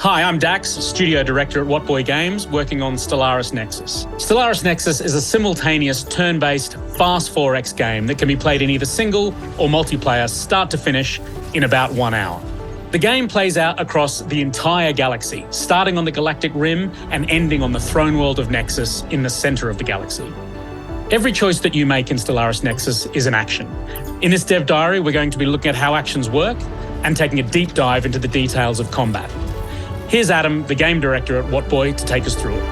Hi, I'm Dax, Studio Director at Whatboy Games, working on Stellaris Nexus. Stellaris Nexus is a simultaneous, turn-based, fast 4X game that can be played in either single or multiplayer, start to finish, in about 1 hour. The game plays out across the entire galaxy, starting on the galactic rim and ending on the throne world of Nexus in the centre of the galaxy. Every choice that you make in Stellaris Nexus is an action. In this dev diary, we're going to be looking at how actions work and taking a deep dive into the details of combat. Here's Adam, the game director at Whatboy, to take us through it.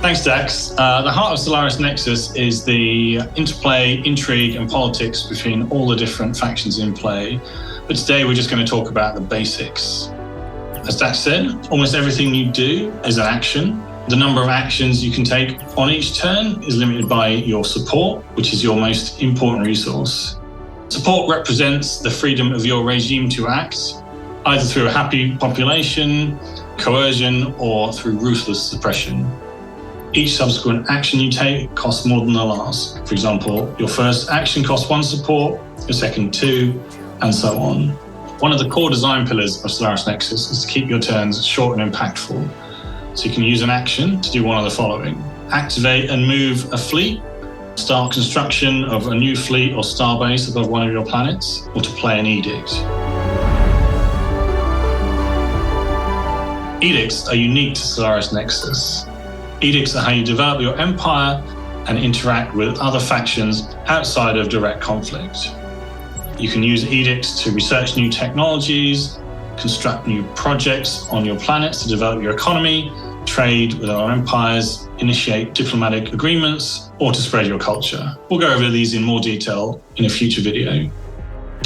Thanks, Dax. The heart of Stellaris Nexus is the interplay, intrigue, and politics between all the different factions in play. But today we're just going to talk about the basics. As Dax said, almost everything you do is an action. The number of actions you can take on each turn is limited by your support, which is your most important resource. Support represents the freedom of your regime to act, either through a happy population, coercion, or through ruthless suppression. Each subsequent action you take costs more than the last. For example, your first action costs 1 support, your second 2, and so on. One of the core design pillars of Stellaris Nexus is to keep your turns short and impactful. So you can use an action to do one of the following: activate and move a fleet, start construction of a new fleet or starbase above one of your planets, or to play an edict. Edicts are unique to Stellaris Nexus. Edicts are how you develop your empire and interact with other factions outside of direct conflict. You can use edicts to research new technologies, construct new projects on your planets to develop your economy, trade with other empires, initiate diplomatic agreements, or to spread your culture. We'll go over these in more detail in a future video.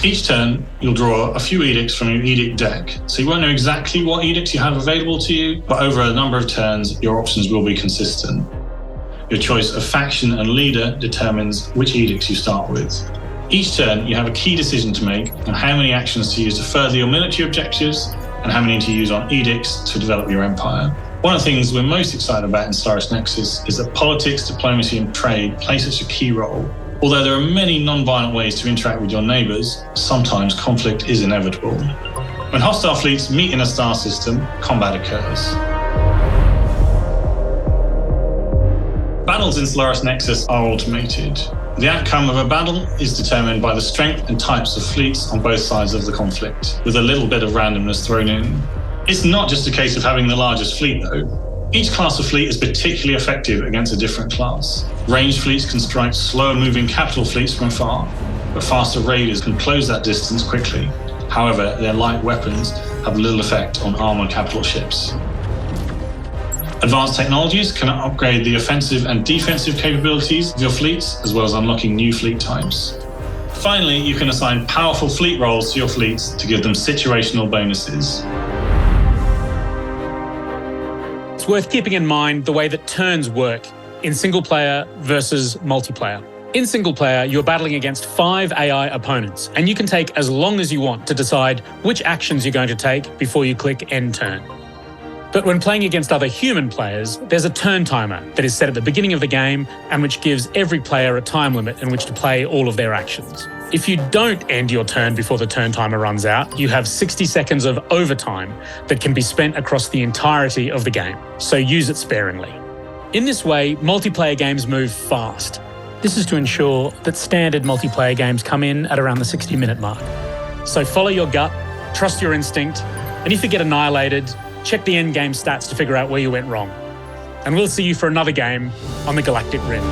Each turn, you'll draw a few edicts from your edict deck. So you won't know exactly what edicts you have available to you, but over a number of turns, your options will be consistent. Your choice of faction and leader determines which edicts you start with. Each turn, you have a key decision to make on how many actions to use to further your military objectives and how many to use on edicts to develop your empire. One of the things we're most excited about in Stellaris Nexus is that politics, diplomacy, and trade play such a key role. Although there are many non-violent ways to interact with your neighbours, sometimes conflict is inevitable. When hostile fleets meet in a star system, combat occurs. Battles in Stellaris Nexus are automated. The outcome of a battle is determined by the strength and types of fleets on both sides of the conflict, with a little bit of randomness thrown in. It's not just a case of having the largest fleet, though. Each class of fleet is particularly effective against a different class. Ranged fleets can strike slower-moving capital fleets from far, but faster raiders can close that distance quickly. However, their light weapons have little effect on armored capital ships. Advanced technologies can upgrade the offensive and defensive capabilities of your fleets, as well as unlocking new fleet types. Finally, you can assign powerful fleet roles to your fleets to give them situational bonuses. It's worth keeping in mind the way that turns work in single player versus multiplayer. In single player, you're battling against 5 AI opponents, and you can take as long as you want to decide which actions you're going to take before you click end turn. But when playing against other human players, there's a turn timer that is set at the beginning of the game and which gives every player a time limit in which to play all of their actions. If you don't end your turn before the turn timer runs out, you have 60 seconds of overtime that can be spent across the entirety of the game, so use it sparingly. In this way, multiplayer games move fast. This is to ensure that standard multiplayer games come in at around the 60-minute mark. So follow your gut, trust your instinct, and if you get annihilated, check the end game stats to figure out where you went wrong. And we'll see you for another game on the Galactic Rim.